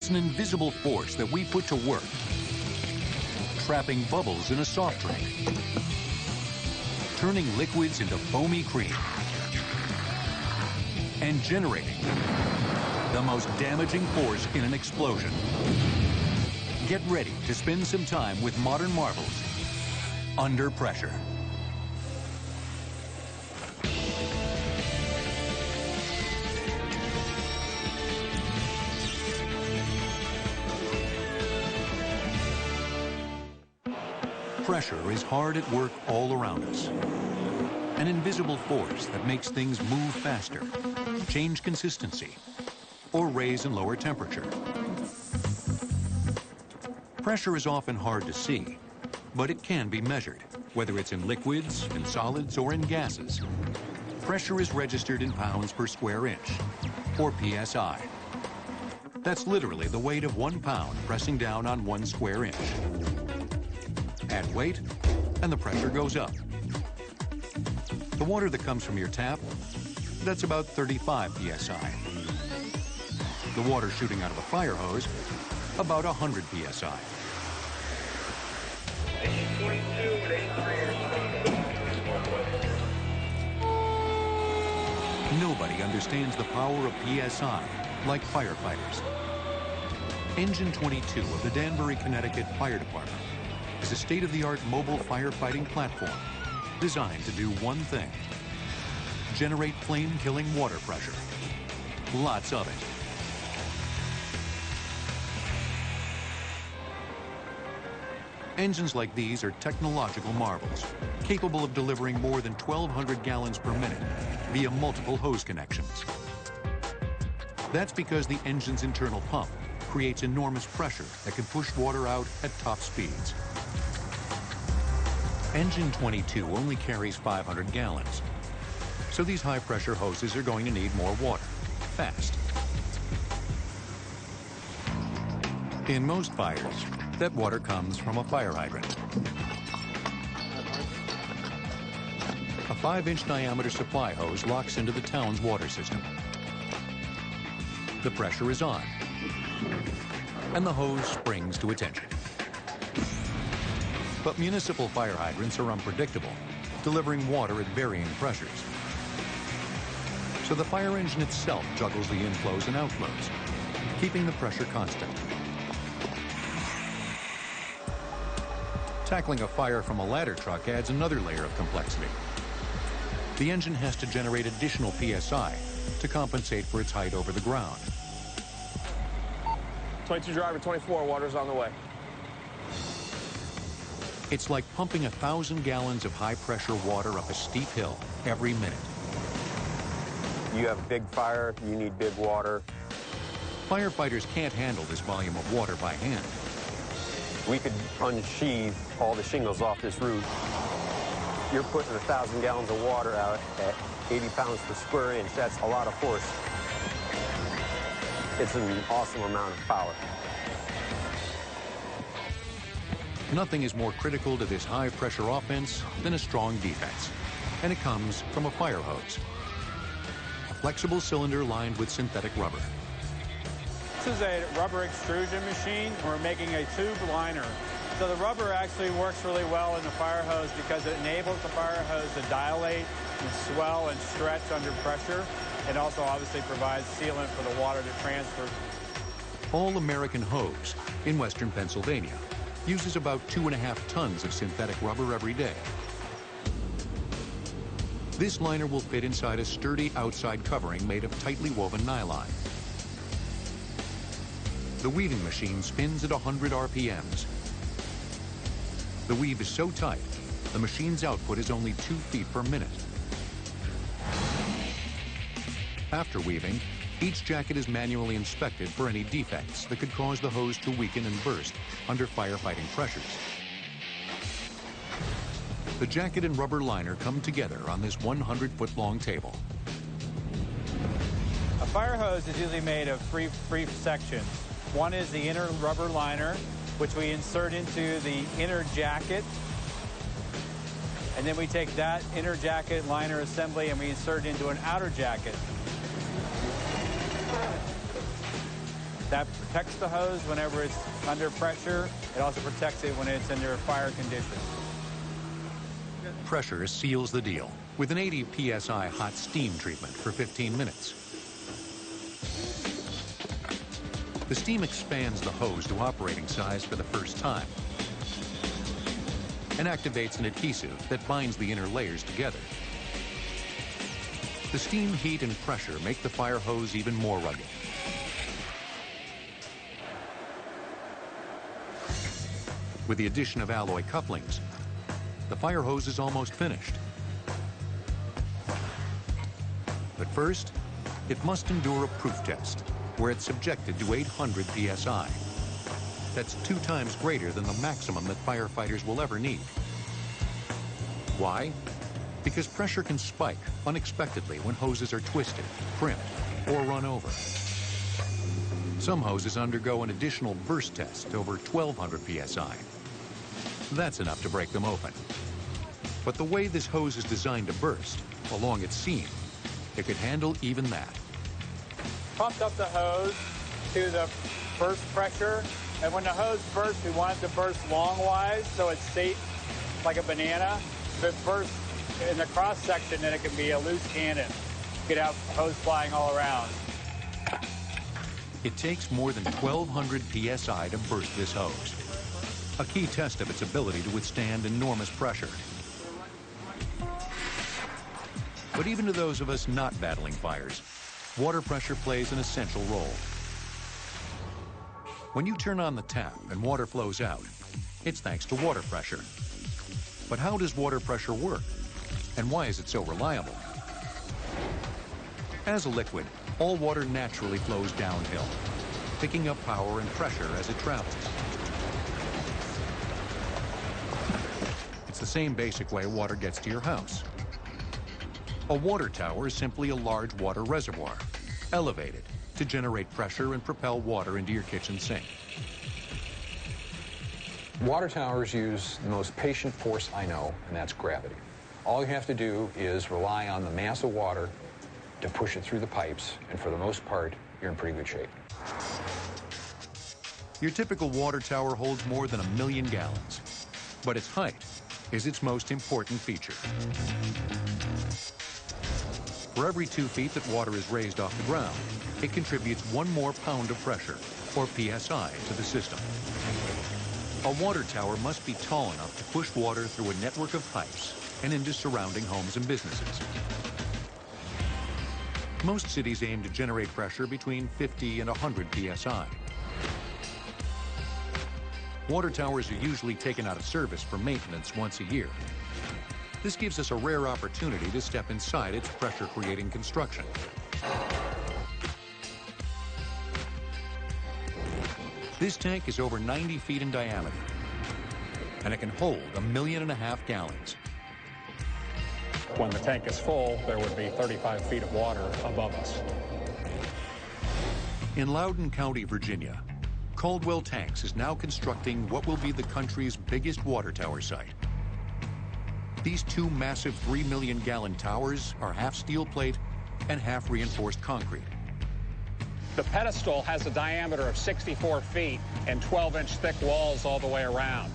It's an invisible force that we put to work, trapping bubbles in a soft drink, turning liquids into foamy cream, and generating the most damaging force in an explosion. Get ready to spend some time with modern marvels under pressure. Pressure is hard at work all around us. An invisible force that makes things move faster, change consistency, or raise and lower temperature. Pressure is often hard to see, but it can be measured, whether it's in liquids, in solids, or in gases. Pressure is registered in pounds per square inch, or PSI. That's literally the weight of 1 pound pressing down on 1 square inch. Add weight, and the pressure goes up. The water that comes from your tap, that's about 35 psi. The water shooting out of a fire hose, about 100 psi. Nobody understands the power of PSI like firefighters. Engine 22 of the Danbury, Connecticut Fire Department is a state-of-the-art mobile firefighting platform designed to do one thing: generate flame-killing water pressure. Lots of it. Engines like these are technological marvels, capable of delivering more than 1,200 gallons per minute via multiple hose connections. That's because the engine's internal pump creates enormous pressure that can push water out at top speeds. Engine 22 only carries 500 gallons, so these high-pressure hoses are going to need more water, fast. In most fires, that water comes from a fire hydrant. A 5-inch diameter supply hose locks into the town's water system. The pressure is on, and the hose springs to attention. But municipal fire hydrants are unpredictable, delivering water at varying pressures. So the fire engine itself juggles the inflows and outflows, keeping the pressure constant. Tackling a fire from a ladder truck adds another layer of complexity. The engine has to generate additional PSI to compensate for its height over the ground. 22 driver, 24, water's on the way. It's like pumping 1,000 gallons of high-pressure water up a steep hill every minute. You have a big fire, you need big water. Firefighters can't handle this volume of water by hand. We could unsheathe all the shingles off this roof. You're putting 1,000 gallons of water out at 80 pounds per square inch. That's a lot of force. It's an awesome amount of power. Nothing is more critical to this high-pressure offense than a strong defense, and it comes from a fire hose. A flexible cylinder lined with synthetic rubber. This is a rubber extrusion machine. We're making a tube liner. So the rubber actually works really well in the fire hose because it enables the fire hose to dilate and swell and stretch under pressure. It also obviously provides sealant for the water to transfer. All-American Hose in western Pennsylvania uses about 2.5 tons of synthetic rubber every day. This liner will fit inside a sturdy outside covering made of tightly woven nylon. The weaving machine spins at 100 RPMs. The weave is so tight, the machine's output is only 2 feet per minute. After weaving, each jacket is manually inspected for any defects that could cause the hose to weaken and burst under firefighting pressures. The jacket and rubber liner come together on this 100-foot-long table. A fire hose is usually made of three sections. One is the inner rubber liner, which we insert into the inner jacket. And then we take that inner jacket liner assembly and we insert it into an outer jacket. That protects the hose whenever it's under pressure. It also protects it when it's under fire conditions. Pressure seals the deal with an 80 psi hot steam treatment for 15 minutes. The steam expands the hose to operating size for the first time and activates an adhesive that binds the inner layers together. The steam, heat, and pressure make the fire hose even more rugged. With the addition of alloy couplings, the fire hose is almost finished. But first, it must endure a proof test where it's subjected to 800 psi. That's 2 times greater than the maximum that firefighters will ever need. Why? Because pressure can spike unexpectedly when hoses are twisted, crimped, or run over. Some hoses undergo an additional burst test over 1200 psi. That's enough to break them open. But the way this hose is designed to burst, along its seam, it could handle even that. Pumped up the hose to the burst pressure, and when the hose bursts, we want it to burst longwise so it's safe like a banana. If it bursts in the cross section, then it can be a loose cannon. You could have hose flying all around. It takes more than 1200 psi to burst this hose, a key test of its ability to withstand enormous pressure. But even to those of us not battling fires, water pressure plays an essential role. When you turn on the tap and water flows out, it's thanks to water pressure. But how does water pressure work? And why is it so reliable? As a liquid, all water naturally flows downhill, picking up power and pressure as it travels. It's the same basic way water gets to your house. A water tower is simply a large water reservoir, elevated to generate pressure and propel water into your kitchen sink. Water towers use the most patient force I know, and that's gravity. All you have to do is rely on the mass of water to push it through the pipes, and for the most part, you're in pretty good shape. Your typical water tower holds more than 1 million gallons, but its height is its most important feature. For every 2 feet that water is raised off the ground, it contributes 1 more pound of pressure, or PSI, to the system. A water tower must be tall enough to push water through a network of pipes and into surrounding homes and businesses. Most cities aim to generate pressure between 50 and 100 PSI. Water towers are usually taken out of service for maintenance once a year. This gives us a rare opportunity to step inside its pressure-creating construction. This tank is over 90 feet in diameter, and it can hold 1.5 million gallons. When the tank is full, there would be 35 feet of water above us. In Loudoun County, Virginia, Caldwell Tanks is now constructing what will be the country's biggest water tower site. These 2 massive 3 million gallon towers are half steel plate and half reinforced concrete. The pedestal has a diameter of 64 feet and 12-inch thick walls all the way around.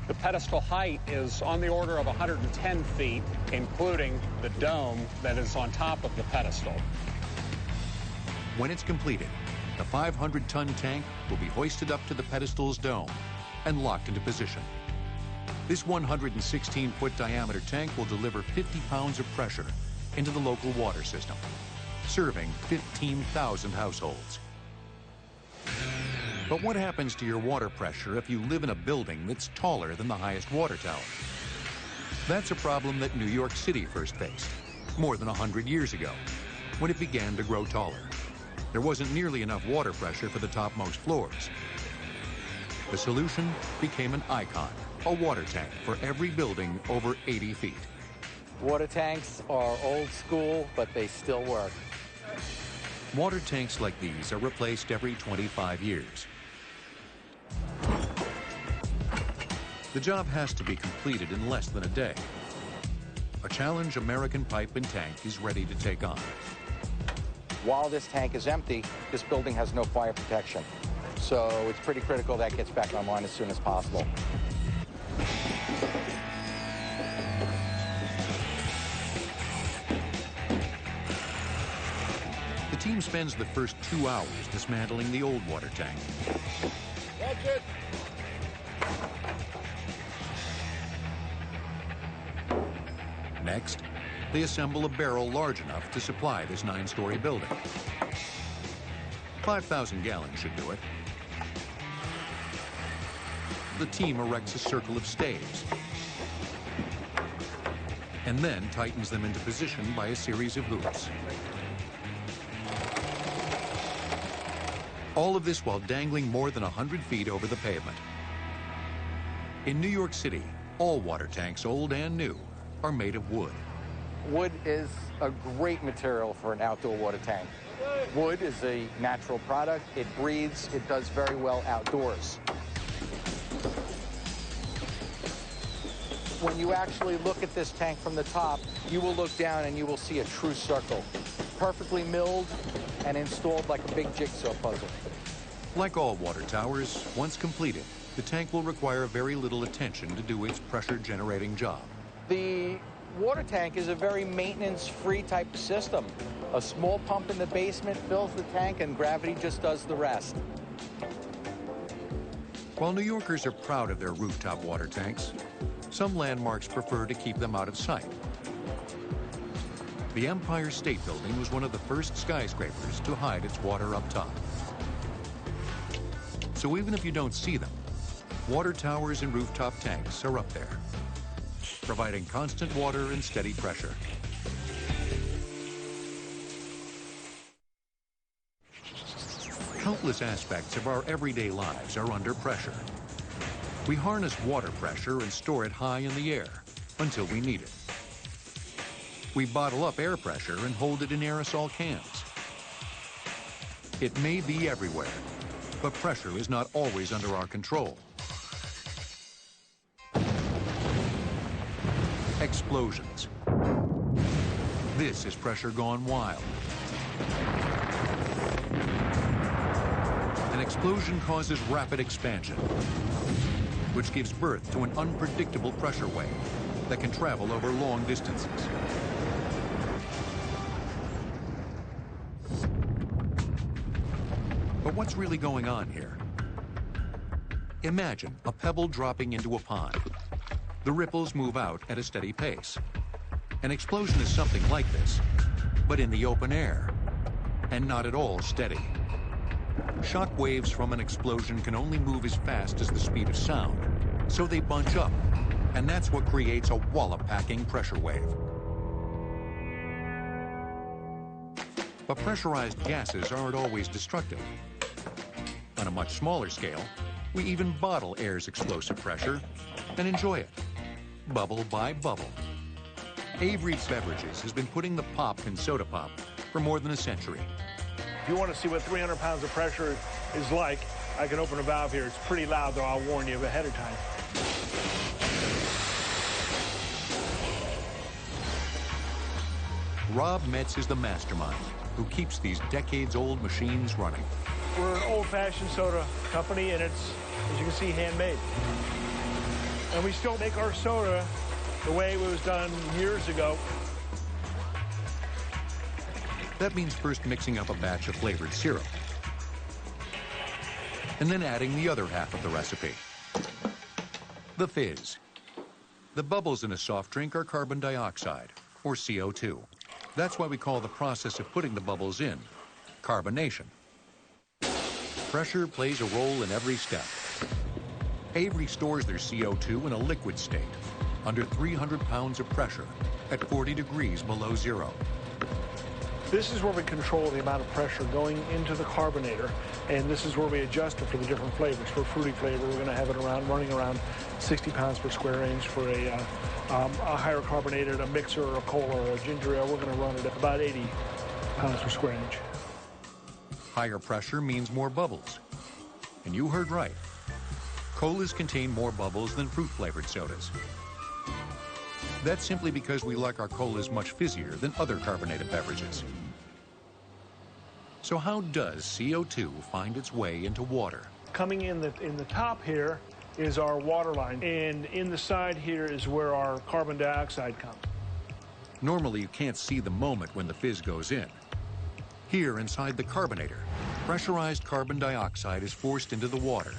The pedestal height is on the order of 110 feet, including the dome that is on top of the pedestal. When it's completed, the 500-ton tank will be hoisted up to the pedestal's dome and locked into position. This 116-foot diameter tank will deliver 50 pounds of pressure into the local water system, serving 15,000 households. But what happens to your water pressure if you live in a building that's taller than the highest water tower? That's a problem that New York City first faced more than 100 years ago, when it began to grow taller. There wasn't nearly enough water pressure for the topmost floors. The solution became an icon, a water tank for every building over 80 feet. Water tanks are old school, but they still work. Water tanks like these are replaced every 25 years. The job has to be completed in less than a day. A challenge American Pipe and Tank is ready to take on. While this tank is empty, this building has no fire protection. So it's pretty critical that gets back online as soon as possible. The team spends the first 2 hours dismantling the old water tank. That's it. Next, they assemble a barrel large enough to supply this 9-story building. 5,000 gallons should do it. The team erects a circle of staves and then tightens them into position by a series of hoops. All of this while dangling more than 100 feet over the pavement. In New York City, all water tanks, old and new, are made of wood. Wood is a great material for an outdoor water tank. Wood is a natural product. It breathes. It does very well outdoors. When you actually look at this tank from the top, you will look down and you will see a true circle, perfectly milled and installed like a big jigsaw puzzle. Like all water towers, once completed, the tank will require very little attention to do its pressure-generating job. The water tank is a very maintenance-free type of system. A small pump in the basement fills the tank and gravity just does the rest. While New Yorkers are proud of their rooftop water tanks, some landmarks prefer to keep them out of sight. The Empire State Building was one of the first skyscrapers to hide its water up top. So even if you don't see them, water towers and rooftop tanks are up there, providing constant water and steady pressure. Countless aspects of our everyday lives are under pressure. We harness water pressure and store it high in the air until we need it. We bottle up air pressure and hold it in aerosol cans. It may be everywhere, but pressure is not always under our control. Explosions. This is pressure gone wild. An explosion causes rapid expansion, which gives birth to an unpredictable pressure wave that can travel over long distances. But what's really going on here? Imagine a pebble dropping into a pond. The ripples move out at a steady pace. An explosion is something like this, but in the open air, and not at all steady. Shock waves from an explosion can only move as fast as the speed of sound, so they bunch up, and that's what creates a wallop-packing pressure wave. But pressurized gases aren't always destructive. On a much smaller scale, we even bottle air's explosive pressure and enjoy it, bubble by bubble. Avery Beverages has been putting the pop in soda pop for more than a century. If you want to see what 300 pounds of pressure is like, I can open a valve here. It's pretty loud, though. I'll warn you ahead of time. Rob Metz is the mastermind who keeps these decades-old machines running. We're an old-fashioned soda company, and it's, as you can see, handmade. And we still make our soda the way it was done years ago. That means first mixing up a batch of flavored syrup, and then adding the other half of the recipe, the fizz. The bubbles in a soft drink are carbon dioxide, or CO2. That's why we call the process of putting the bubbles in carbonation. Pressure plays a role in every step. Avery stores their CO2 in a liquid state, under 300 pounds of pressure, at 40 degrees below zero. This is where we control the amount of pressure going into the carbonator, and this is where we adjust it for the different flavors. For fruity flavor, we're going to have it running around 60 pounds per square inch. For a higher carbonated, a mixer, or a cola, or a ginger ale, we're going to run it at about 80 pounds per square inch. Higher pressure means more bubbles. And you heard right. Colas contain more bubbles than fruit-flavored sodas. That's simply because we like our colas much fizzier than other carbonated beverages. So how does CO2 find its way into water? Coming in the top here is our water line, and in the side here is where our carbon dioxide comes. Normally, you can't see the moment when the fizz goes in. Here, inside the carbonator, pressurized carbon dioxide is forced into the water,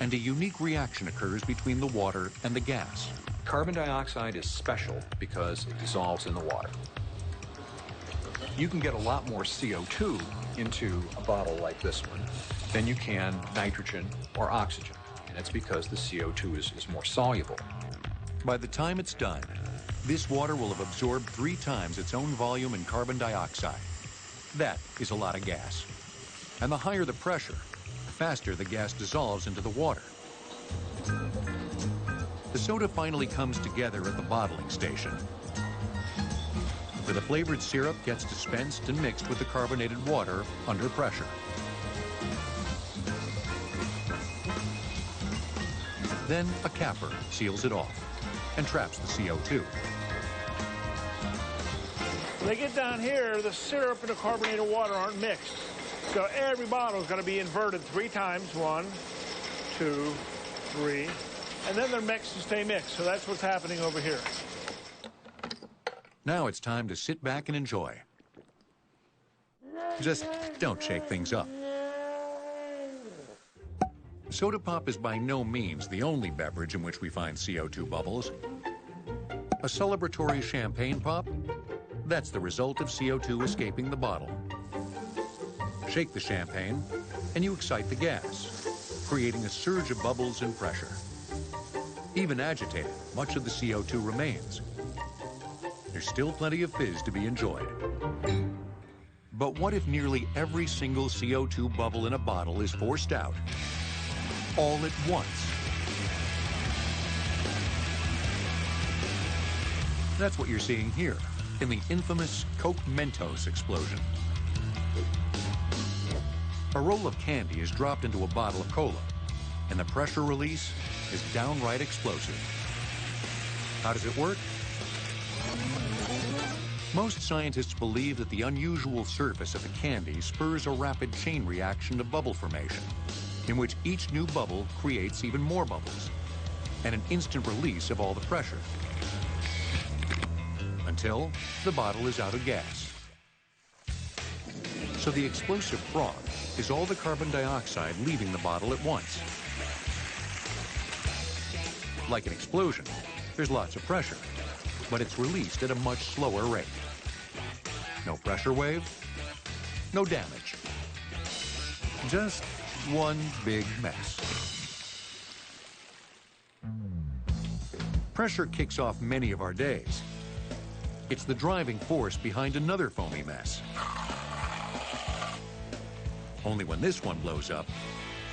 and a unique reaction occurs between the water and the gas. Carbon dioxide is special because it dissolves in the water. You can get a lot more CO2 into a bottle like this one than you can nitrogen or oxygen, and it's because the CO2 is more soluble. By the time it's done, this water will have absorbed 3 times its own volume in carbon dioxide. That is a lot of gas. And the higher the pressure, the faster the gas dissolves into the water. The soda finally comes together at the bottling station, where the flavored syrup gets dispensed and mixed with the carbonated water under pressure. Then a capper seals it off and traps the CO2. When they get down here, the syrup and the carbonated water aren't mixed. So every bottle is going to be inverted 3 times. 1, 2, 3. And then they're mixed and stay mixed. So that's what's happening over here. Now it's time to sit back and enjoy. Just don't shake things up. Soda pop is by no means the only beverage in which we find CO2 bubbles. A celebratory champagne pop? That's the result of CO2 escaping the bottle. Shake the champagne, and you excite the gas, creating a surge of bubbles and pressure. Even agitated, much of the CO2 remains. There's still plenty of fizz to be enjoyed. But what if nearly every single CO2 bubble in a bottle is forced out, all at once? That's what you're seeing here in the infamous Coke Mentos explosion. A roll of candy is dropped into a bottle of cola, and the pressure release is downright explosive. How does it work? Most scientists believe that the unusual surface of the candy spurs a rapid chain reaction to bubble formation, in which each new bubble creates even more bubbles, and an instant release of all the pressure, until the bottle is out of gas. So the explosive froth is all the carbon dioxide leaving the bottle at once. Like an explosion, there's lots of pressure, but it's released at a much slower rate. No pressure wave, no damage. Just one big mess. Pressure kicks off many of our days. It's the driving force behind another foamy mess. Only when this one blows up,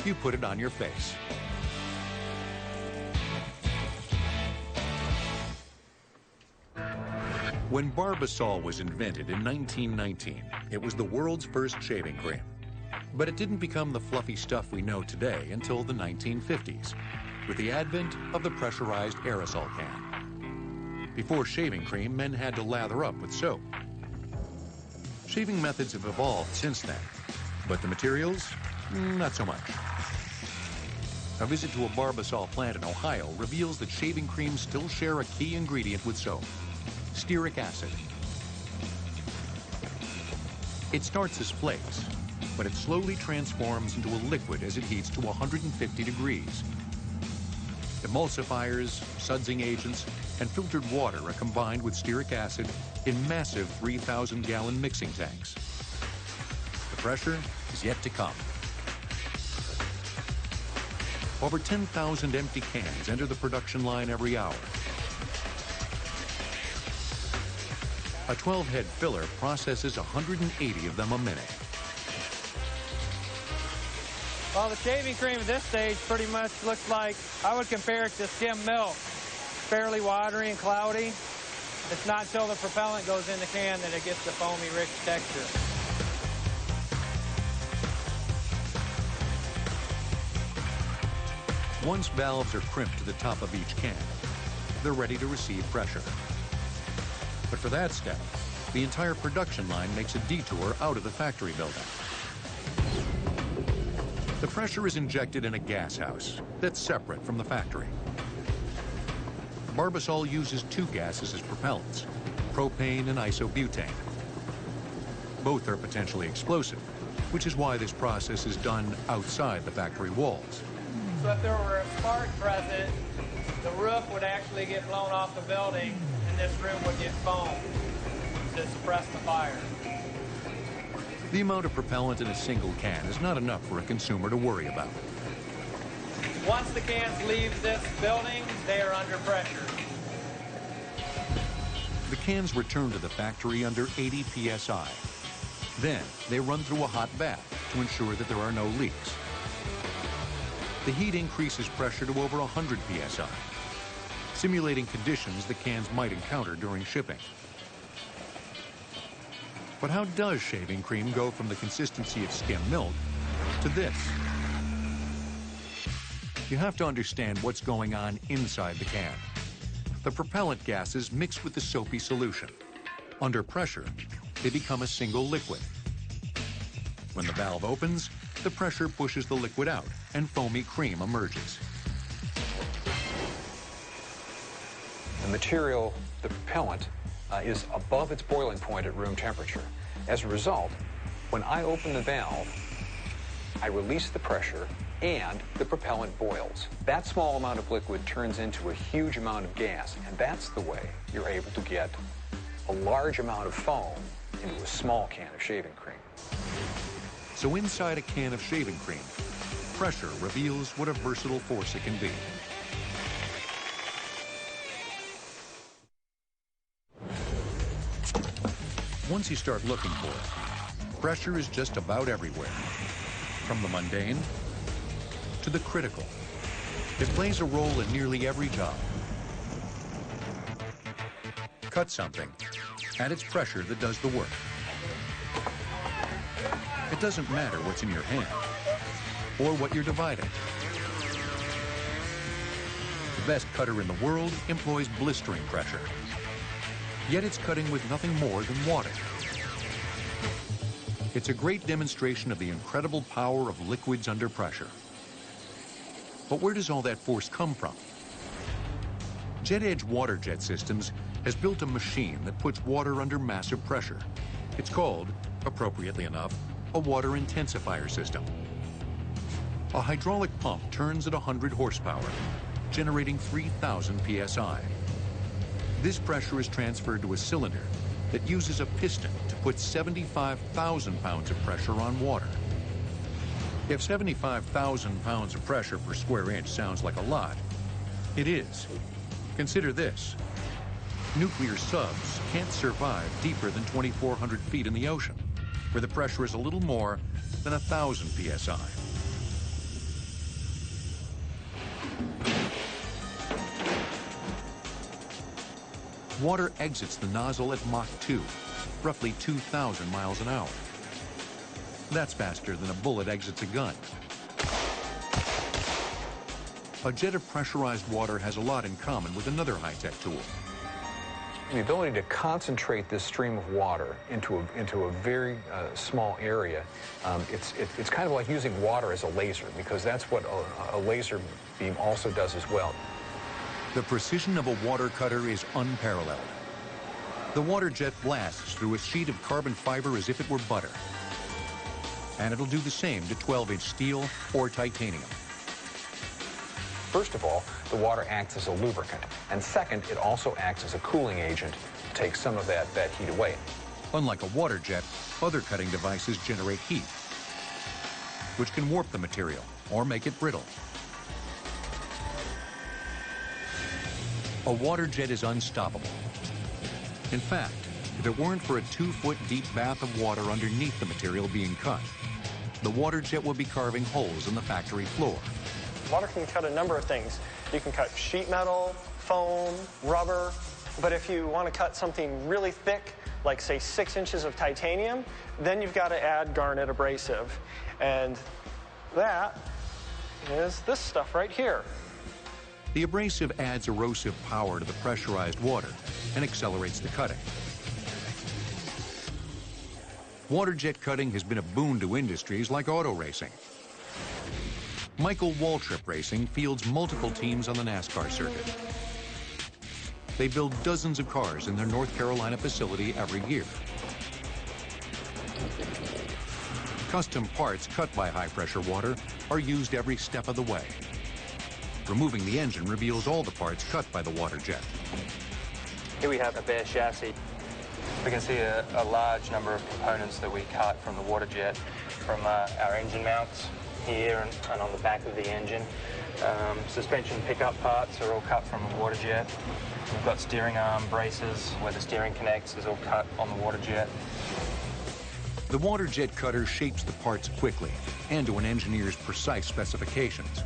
you put it on your face. When Barbasol was invented in 1919, it was the world's first shaving cream. But it didn't become the fluffy stuff we know today until the 1950s, with the advent of the pressurized aerosol can. Before shaving cream, men had to lather up with soap. Shaving methods have evolved since then, but the materials, not so much. A visit to a Barbasol plant in Ohio reveals that shaving creams still share a key ingredient with soap: stearic acid. It starts as flakes, but it slowly transforms into a liquid as it heats to 150 degrees. Emulsifiers, sudsing agents, and filtered water are combined with stearic acid in massive 3,000-gallon mixing tanks. The pressure is yet to come. Over 10,000 empty cans enter the production line every hour. A 12-head filler processes 180 of them a minute. Well, the shaving cream at this stage pretty much looks like, I would compare it to skim milk. Fairly watery and cloudy. It's not until the propellant goes in the can that it gets the foamy, rich texture. Once valves are crimped to the top of each can, they're ready to receive pressure. But for that step, the entire production line makes a detour out of the factory building. The pressure is injected in a gas house that's separate from the factory. Barbasol uses two gases as propellants, propane and isobutane. Both are potentially explosive, which is why this process is done outside the factory walls. So if there were a spark present, the roof would actually get blown off the building and this room would get foamed to suppress the fire. The amount of propellant in a single can is not enough for a consumer to worry about. Once the cans leave this building, they are under pressure. The cans return to the factory under 80 psi. Then they run through a hot bath to ensure that there are no leaks. The heat increases pressure to over 100 psi, simulating conditions the cans might encounter during shipping. But how does shaving cream go from the consistency of skim milk to this? You have to understand what's going on inside the can. The propellant gases mix with the soapy solution. Under pressure, they become a single liquid. When the valve opens, the pressure pushes the liquid out and foamy cream emerges. The material, the propellant, is above its boiling point at room temperature. As a result, when I open the valve, I release the pressure and the propellant boils. That small amount of liquid turns into a huge amount of gas, and that's the way you're able to get a large amount of foam into a small can of shaving cream. So inside a can of shaving cream, pressure reveals what a versatile force it can be. Once you start looking for it, pressure is just about everywhere. From the mundane to the critical. It plays a role in nearly every job. Cut something, and it's pressure that does the work. It doesn't matter what's in your hand or what you're dividing. The best cutter in the world employs blistering pressure. Yet it's cutting with nothing more than water. It's a great demonstration of the incredible power of liquids under pressure. But where does all that force come from? Jet Edge Water Jet Systems has built a machine that puts water under massive pressure. It's called, appropriately enough, a water intensifier system. A hydraulic pump turns at 100 horsepower, generating 3,000 psi. This pressure is transferred to a cylinder that uses a piston to put 75,000 pounds of pressure on water. If 75,000 pounds of pressure per square inch sounds like a lot, it is. Consider this. Nuclear subs can't survive deeper than 2,400 feet in the ocean, where the pressure is a little more than 1,000 psi. Water exits the nozzle at Mach 2, roughly 2,000 miles an hour. That's faster than a bullet exits a gun. A jet of pressurized water has a lot in common with another high-tech tool. The ability to concentrate this stream of water into a very small area, it's kind of like using water as a laser, because that's what a laser beam also does as well. The precision of a water cutter is unparalleled. The water jet blasts through a sheet of carbon fiber as if it were butter. And it'll do the same to 12-inch steel or titanium. First of all, the water acts as a lubricant. And second, it also acts as a cooling agent to take some of that heat away. Unlike a water jet, other cutting devices generate heat, which can warp the material or make it brittle. A water jet is unstoppable. In fact, if it weren't for a 2-foot deep bath of water underneath the material being cut, the water jet would be carving holes in the factory floor. Water can cut a number of things. You can cut sheet metal, foam, rubber, but if you want to cut something really thick, like say 6 inches of titanium, then you've got to add garnet abrasive. And that is this stuff right here. The abrasive adds erosive power to the pressurized water and accelerates the cutting. Water jet cutting has been a boon to industries like auto racing. Michael Waltrip Racing fields multiple teams on the NASCAR circuit. They build dozens of cars in their North Carolina facility every year. Custom parts cut by high-pressure water are used every step of the way. Removing the engine reveals all the parts cut by the water jet. Here we have a bare chassis. We can see a large number of components that we cut from the water jet, from our engine mounts here and on the back of the engine. Suspension pickup parts are all cut from the water jet. We've got steering arm braces where the steering connects is all cut on the water jet. The water jet cutter shapes the parts quickly and to an engineer's precise specifications.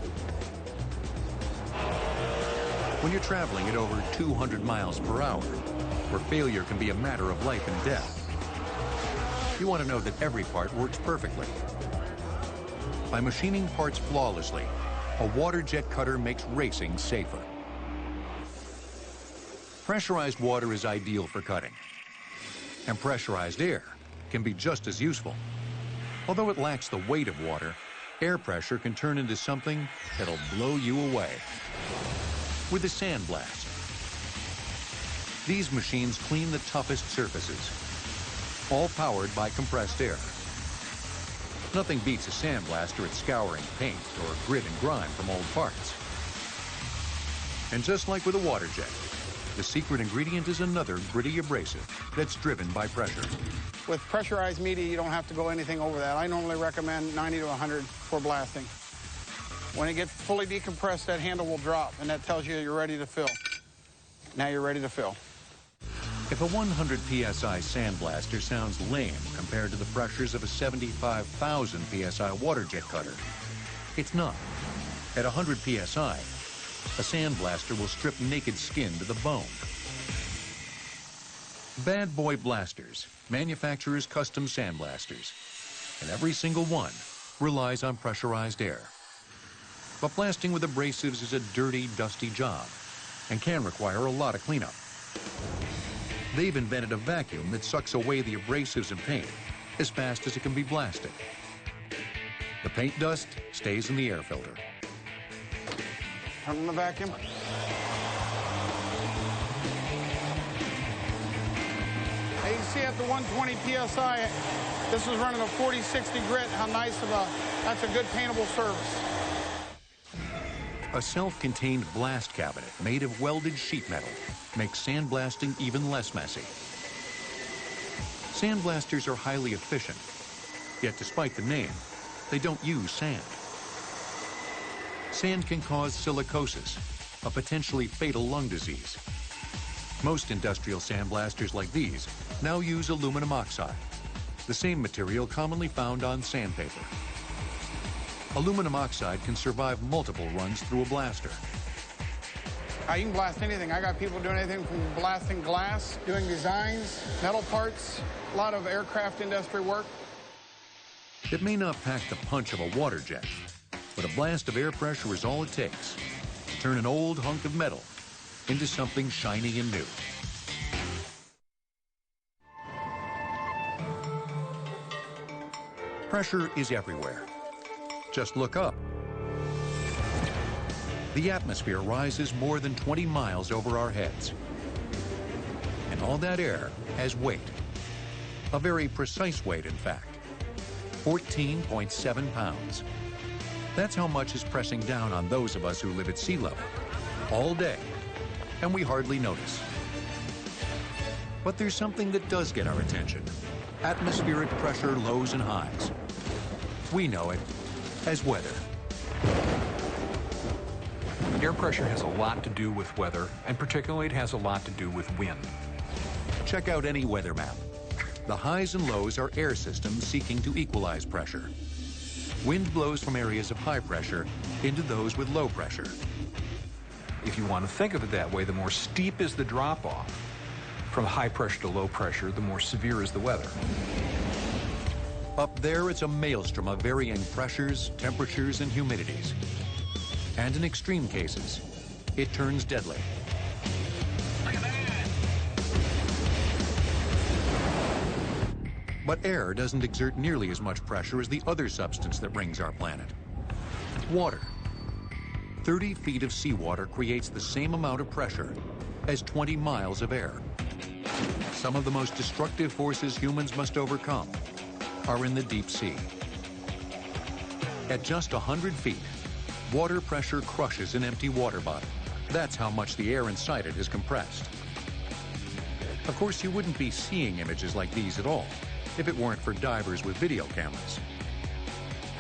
When you're traveling at over 200 miles per hour, where failure can be a matter of life and death, you want to know that every part works perfectly. By machining parts flawlessly, a water jet cutter makes racing safer. Pressurized water is ideal for cutting, and pressurized air can be just as useful. Although it lacks the weight of water, air pressure can turn into something that'll blow you away. With a sandblast, these machines clean the toughest surfaces, all powered by compressed air. Nothing beats a sandblaster at scouring paint or grit and grime from old parts. And just like with a water jet, the secret ingredient is another gritty abrasive that's driven by pressure. With pressurized media, you don't have to go anything over that. I normally recommend 90 to 100 for blasting. When it gets fully decompressed, that handle will drop, and that tells you you're ready to fill. Now you're ready to fill. If a 100 PSI sandblaster sounds lame compared to the pressures of a 75,000 PSI water jet cutter, it's not. At 100 PSI, a sandblaster will strip naked skin to the bone. Bad Boy Blasters, manufacturers' custom sandblasters, and every single one relies on pressurized air. But blasting with abrasives is a dirty, dusty job and can require a lot of cleanup. They've invented a vacuum that sucks away the abrasives and paint as fast as it can be blasted. The paint dust stays in the air filter. Turn on the vacuum. Now you can see at the 120 PSI, this is running a 40-60 grit. How nice of that's a good paintable surface. A self-contained blast cabinet made of welded sheet metal makes sandblasting even less messy. Sandblasters are highly efficient, yet despite the name, they don't use sand. Sand can cause silicosis, a potentially fatal lung disease. Most industrial sandblasters like these now use aluminum oxide, the same material commonly found on sandpaper. Aluminum oxide can survive multiple runs through a blaster. You can blast anything. I got people doing anything from blasting glass, doing designs, metal parts, a lot of aircraft industry work. It may not pack the punch of a water jet, but a blast of air pressure is all it takes to turn an old hunk of metal into something shiny and new. Pressure is everywhere. Just look up. The atmosphere rises more than 20 miles over our heads. And all that air has weight. A very precise weight, in fact. 14.7 pounds. That's how much is pressing down on those of us who live at sea level all day, and we hardly notice. But there's something that does get our attention. Atmospheric pressure lows and highs. We know it as weather. Air pressure has a lot to do with weather, and particularly it has a lot to do with wind. Check out any weather map. The highs and lows are air systems seeking to equalize pressure. Wind blows from areas of high pressure into those with low pressure. If you want to think of it that way, the more steep is the drop-off. From high pressure to low pressure, the more severe is the weather. Up there, it's a maelstrom of varying pressures, temperatures, and humidities. And in extreme cases, it turns deadly. But air doesn't exert nearly as much pressure as the other substance that rings our planet. Water. 30 feet of seawater creates the same amount of pressure as 20 miles of air. Some of the most destructive forces humans must overcome are in the deep sea. At just 100 feet, water pressure crushes an empty water bottle. That's how much the air inside it is compressed. Of course, you wouldn't be seeing images like these at all if it weren't for divers with video cameras.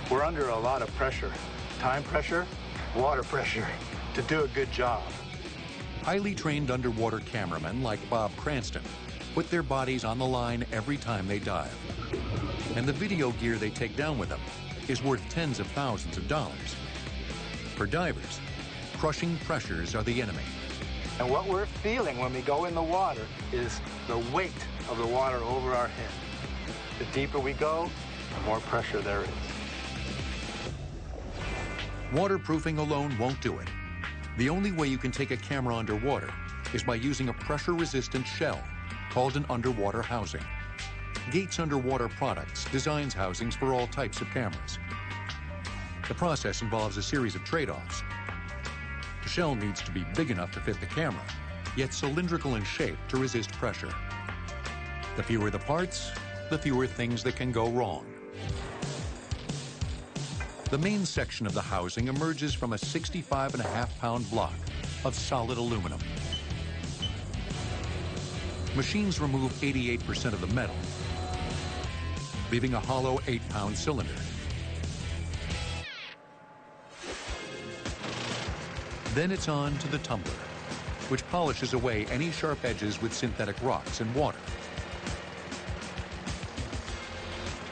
We're under a lot of pressure. Time pressure, water pressure, to do a good job. Highly trained underwater cameramen like Bob Cranston put their bodies on the line every time they dive. And the video gear they take down with them is worth tens of thousands of dollars. For divers, crushing pressures are the enemy. And what we're feeling when we go in the water is the weight of the water over our head. The deeper we go, the more pressure there is. Waterproofing alone won't do it. The only way you can take a camera underwater is by using a pressure-resistant shell called an underwater housing. Gates Underwater Products designs housings for all types of cameras. The process involves a series of trade-offs. The shell needs to be big enough to fit the camera, yet cylindrical in shape to resist pressure. The fewer the parts, the fewer things that can go wrong. The main section of the housing emerges from a 65.5-pound block of solid aluminum. Machines remove 88% of the metal, leaving a hollow 8-pound cylinder. Then it's on to the tumbler, which polishes away any sharp edges with synthetic rocks and water.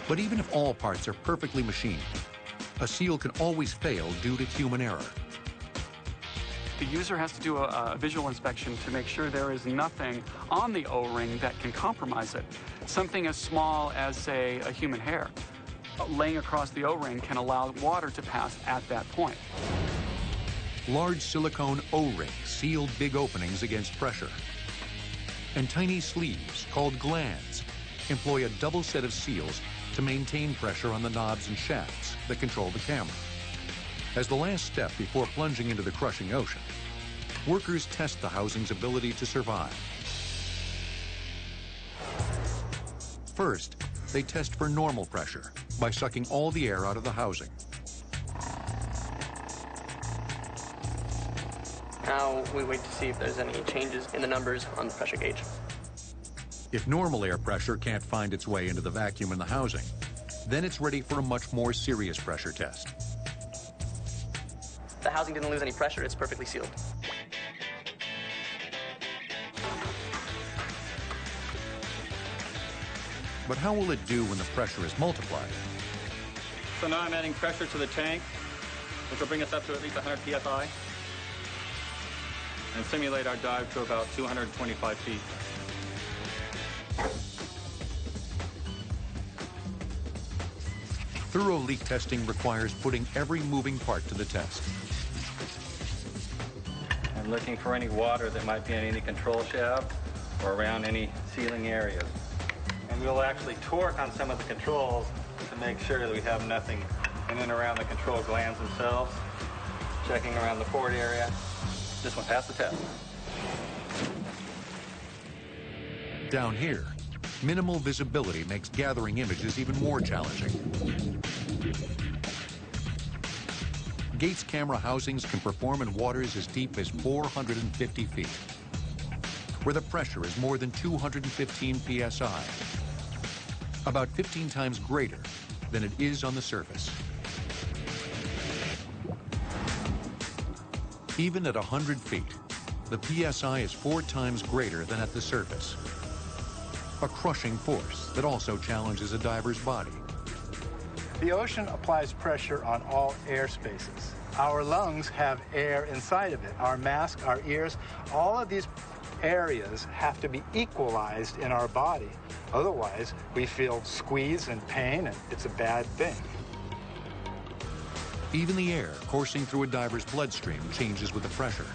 But even if all parts are perfectly machined, a seal can always fail due to human error. The user has to do a visual inspection to make sure there is nothing on the O-ring that can compromise it. Something as small as, say, a human hair laying across the O-ring can allow water to pass at that point. Large silicone O-rings seal big openings against pressure. And tiny sleeves, called glands, employ a double set of seals to maintain pressure on the knobs and shafts that control the camera. As the last step before plunging into the crushing ocean, workers test the housing's ability to survive. First, they test for normal pressure by sucking all the air out of the housing. Now we wait to see if there's any changes in the numbers on the pressure gauge. If normal air pressure can't find its way into the vacuum in the housing, then it's ready for a much more serious pressure test. The housing didn't lose any pressure, it's perfectly sealed. But how will it do when the pressure is multiplied? So now I'm adding pressure to the tank, which will bring us up to at least 100 psi, and simulate our dive to about 225 feet. Thorough leak testing requires putting every moving part to the test. I'm looking for any water that might be in any control shaft or around any sealing areas. And we'll actually torque on some of the controls to make sure that we have nothing in and around the control glands themselves. Checking around the port area. This one passed the test. Down here, minimal visibility makes gathering images even more challenging. Gates camera housings can perform in waters as deep as 450 feet, where the pressure is more than 215 psi, about 15 times greater than it is on the surface. Even at 100 feet, the psi is 4 times greater than at the surface. A crushing force that also challenges a diver's body. The ocean applies pressure on all air spaces. Our lungs have air inside of it. Our mask, our ears, all of these areas have to be equalized in our body. Otherwise, we feel squeeze and pain, and it's a bad thing. Even the air coursing through a diver's bloodstream changes with the pressure.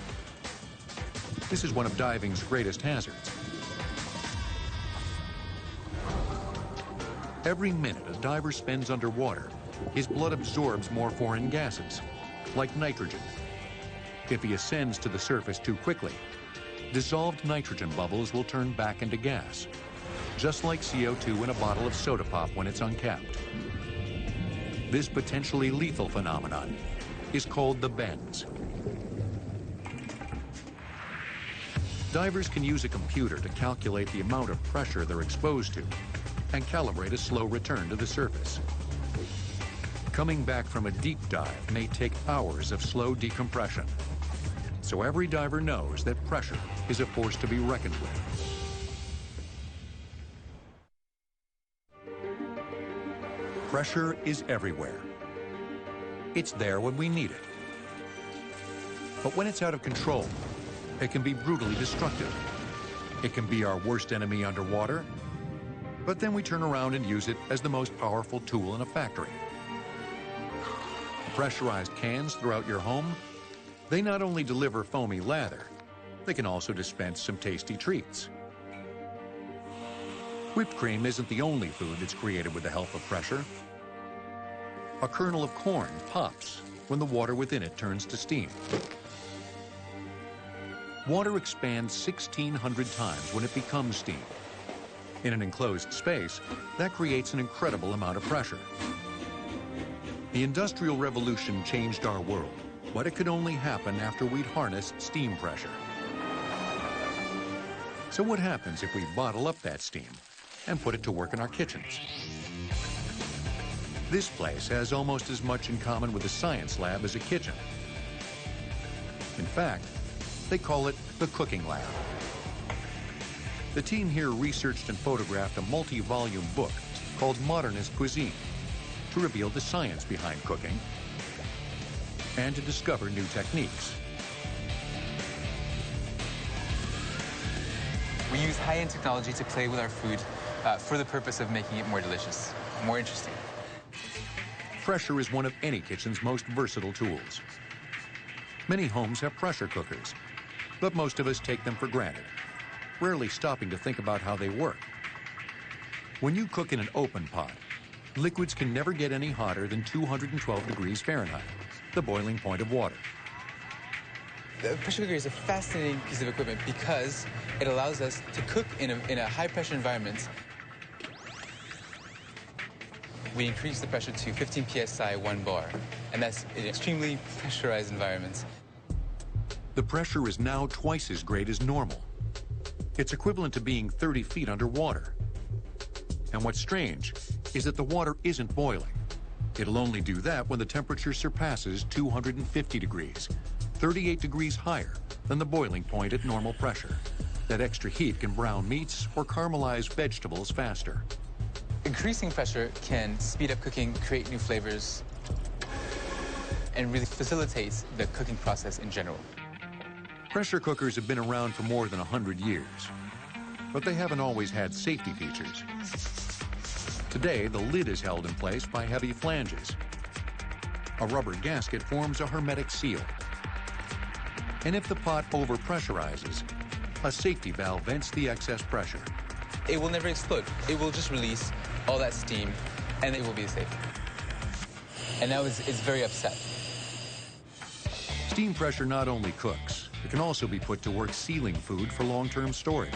This is one of diving's greatest hazards. Every minute a diver spends underwater, his blood absorbs more foreign gases, like nitrogen. If he ascends to the surface too quickly, dissolved nitrogen bubbles will turn back into gas, just like CO2 in a bottle of soda pop when it's uncapped. This potentially lethal phenomenon is called the bends. Divers can use a computer to calculate the amount of pressure they're exposed to and calibrate a slow return to the surface. Coming back from a deep dive may take hours of slow decompression. So every diver knows that pressure is a force to be reckoned with. Pressure is everywhere. It's there when we need it. But when it's out of control, it can be brutally destructive. It can be our worst enemy underwater, but then we turn around and use it as the most powerful tool in a factory. Pressurized cans throughout your home, they not only deliver foamy lather, they can also dispense some tasty treats. Whipped cream isn't the only food that's created with the help of pressure. A kernel of corn pops when the water within it turns to steam. Water expands 1,600 times when it becomes steam. In an enclosed space, that creates an incredible amount of pressure. The Industrial Revolution changed our world, but it could only happen after we'd harnessed steam pressure. So what happens if we bottle up that steam and put it to work in our kitchens? This place has almost as much in common with a science lab as a kitchen. In fact, they call it the cooking lab. The team here researched and photographed a multi-volume book called Modernist Cuisine to reveal the science behind cooking and to discover new techniques. We use high-end technology to play with our food for the purpose of making it more delicious, more interesting. Pressure is one of any kitchen's most versatile tools. Many homes have pressure cookers, but most of us take them for granted, rarely stopping to think about how they work. When you cook in an open pot, liquids can never get any hotter than 212 degrees Fahrenheit, the boiling point of water. The pressure cooker is a fascinating piece of equipment because it allows us to cook in a high-pressure environment. We increase the pressure to 15 psi 1 bar, and that's in extremely pressurized environments. The pressure is now twice as great as normal. It's equivalent to being 30 feet underwater. And what's strange is that the water isn't boiling. It'll only do that when the temperature surpasses 250 degrees, 38 degrees higher than the boiling point at normal pressure. That extra heat can brown meats or caramelize vegetables faster. Increasing pressure can speed up cooking, create new flavors, and really facilitates the cooking process in general. Pressure cookers have been around for more than 100 years, but they haven't always had safety features. Today, the lid is held in place by heavy flanges. A rubber gasket forms a hermetic seal. And if the pot overpressurizes, a safety valve vents the excess pressure. It will never explode. It will just release all that steam, and it will be safe. And now it's very upset. Steam pressure not only cooks, it can also be put to work sealing food for long-term storage.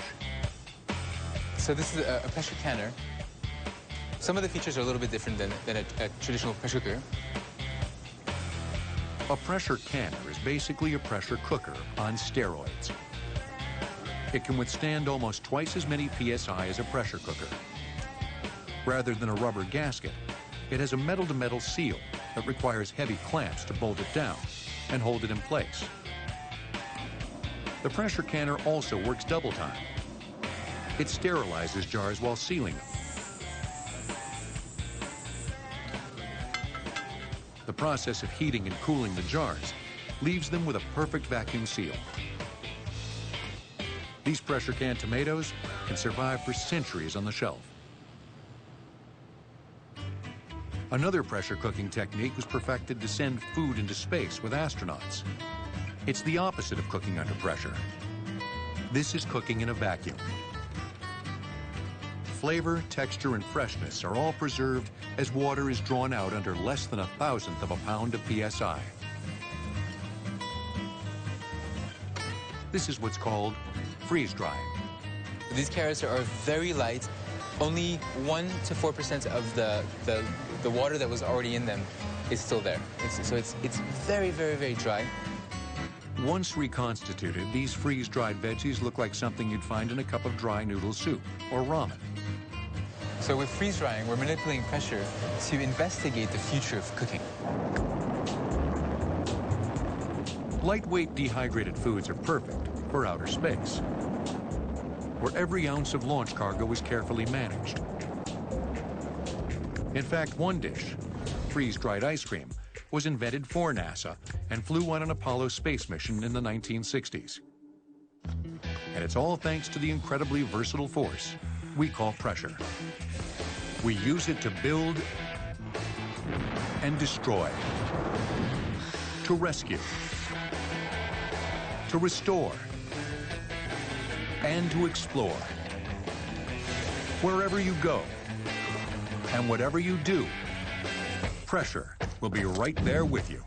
So this is a pressure canner. Some of the features are a little bit different than a traditional pressure cooker. A pressure canner is basically a pressure cooker on steroids. It can withstand almost twice as many psi as a pressure cooker. Rather than a rubber gasket, it has a metal-to-metal seal that requires heavy clamps to bolt it down and hold it in place. The pressure canner also works double time. It sterilizes jars while sealing them. The process of heating and cooling the jars leaves them with a perfect vacuum seal. These pressure can tomatoes can survive for centuries on the shelf. Another pressure cooking technique was perfected to send food into space with astronauts. It's the opposite of cooking under pressure. This is cooking in a vacuum. Flavor, texture, and freshness are all preserved as water is drawn out under less than 1,000th of a pound of psi. This is what's called freeze drying. These carrots are very light. Only 1 to 4% of the water that was already in them is still there. So it's very, very, very dry. Once reconstituted, these freeze-dried veggies look like something you'd find in a cup of dry noodle soup or ramen. So with freeze drying, we're manipulating pressure to investigate the future of cooking. Lightweight dehydrated foods are perfect for outer space, where every ounce of launch cargo is carefully managed. In fact, one dish, freeze-dried ice cream, was invented for NASA and flew on an Apollo space mission in the 1960s. And it's all thanks to the incredibly versatile force we call pressure. We use it to build and destroy, to rescue, to restore, and to explore. Wherever you go, and whatever you do, pressure will be right there with you.